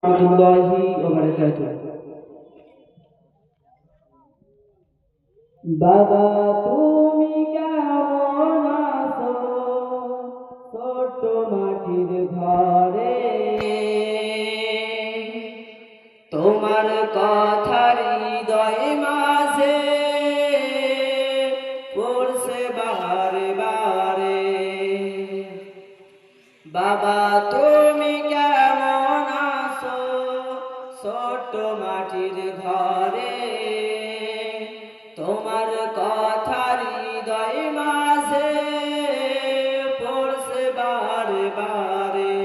রাহমাতুল্লাহি ওয়া বারাকাতুহু। বাবা তুমি কেমন আছো ছোট্ট মাটির ঘরে, তোমার কথা হৃদয় মাঝে পড়ছে বারে বারে। বাবা তুমি কেমন আছো ছোট্ট মাটির ঘরে, তোমার কথা হৃদয় মাঝে পড়ছে বারে বারে।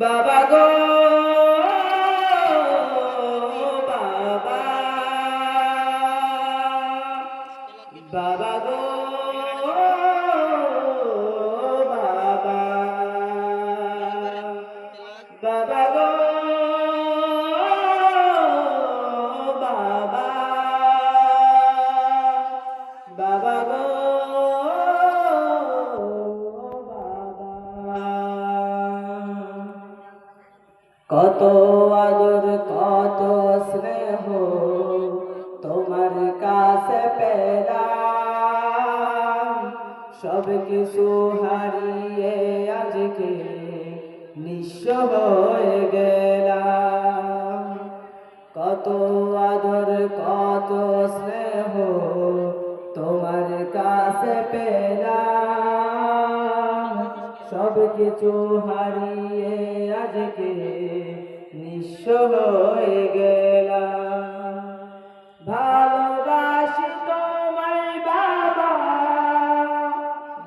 বাবা গো বাবা, বাবা গো বাবা, বাবা গো বাবা, বাবা গো বাবা। কত আদর কত স্নেহ তোমার কাছে পেলাম, সব কিছু হারিয়ে আজকে নিঃস্ব হয়ে গেলাম। কত আদর কত স্নেহ তোমার কাছে পেলাম, সব কিছু হারিয়ে আজকে নিঃস্ব হয়ে গেলাম। ভালোবাসি তোমায় বাবা,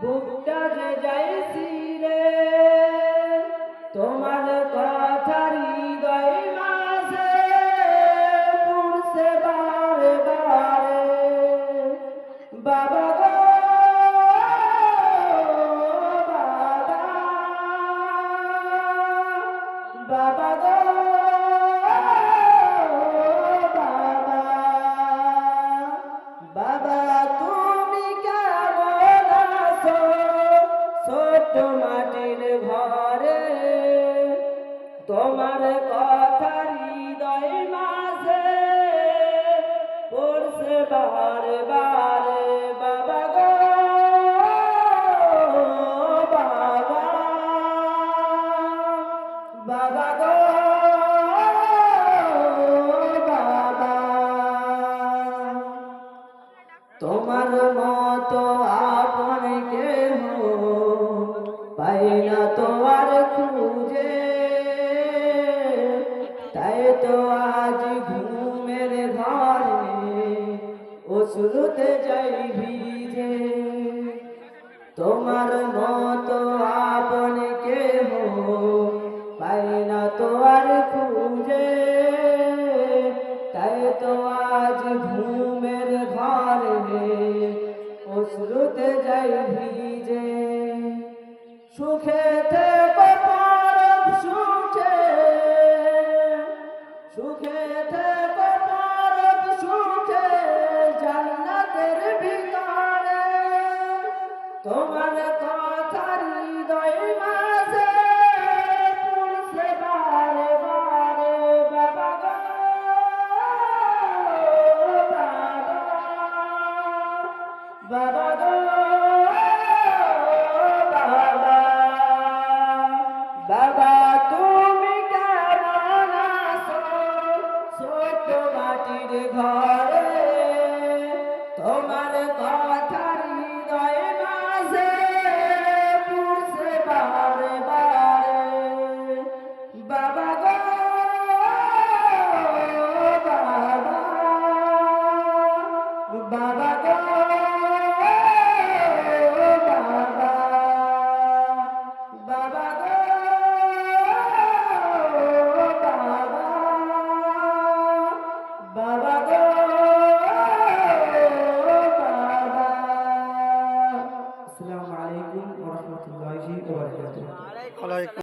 বুকটা যে যাইছি রে, তোমার কথা হৃদয় মাঝে পড়ছে বারে বারে। বাবা গো বাবা, বাবা গো বাবা, বাবা তুমি কেমন আছো ছোট্ট মাটির ঘরে, তোমার কথা হৃদয় মাঝে পড়ছে বারে বারে। বাবা গো বাবা, বাবা গো বাবা, তোমার মতো আপন কেহ পাই না তো আর খুঁজে, তাই তো আজ ঘুমের ঘরে অশ্রুতে যাই ভিজে। তোমার মতো আপন কেহ পাই না তো আর খুঁজে, তাই তো আজ ঘুমের ঘরে অশ্রুতে যাই ভিজে। সুখে থেকো পরম সুখে, সুখে থেকো পরম সুখে জান্নাতের ভিতরে, তোমার কথা হৃদয় মাঝে পড়ছে বারে বারে। বাবা গো বাবা, বাবা গো বাবা, বাবা তুমি কেমন আছো ছোট্ট মাটির ঘরে, তোমার কথা হৃদয় মাঝে পড়ছে বারে বারে। বাবা গো বাবা, বাবা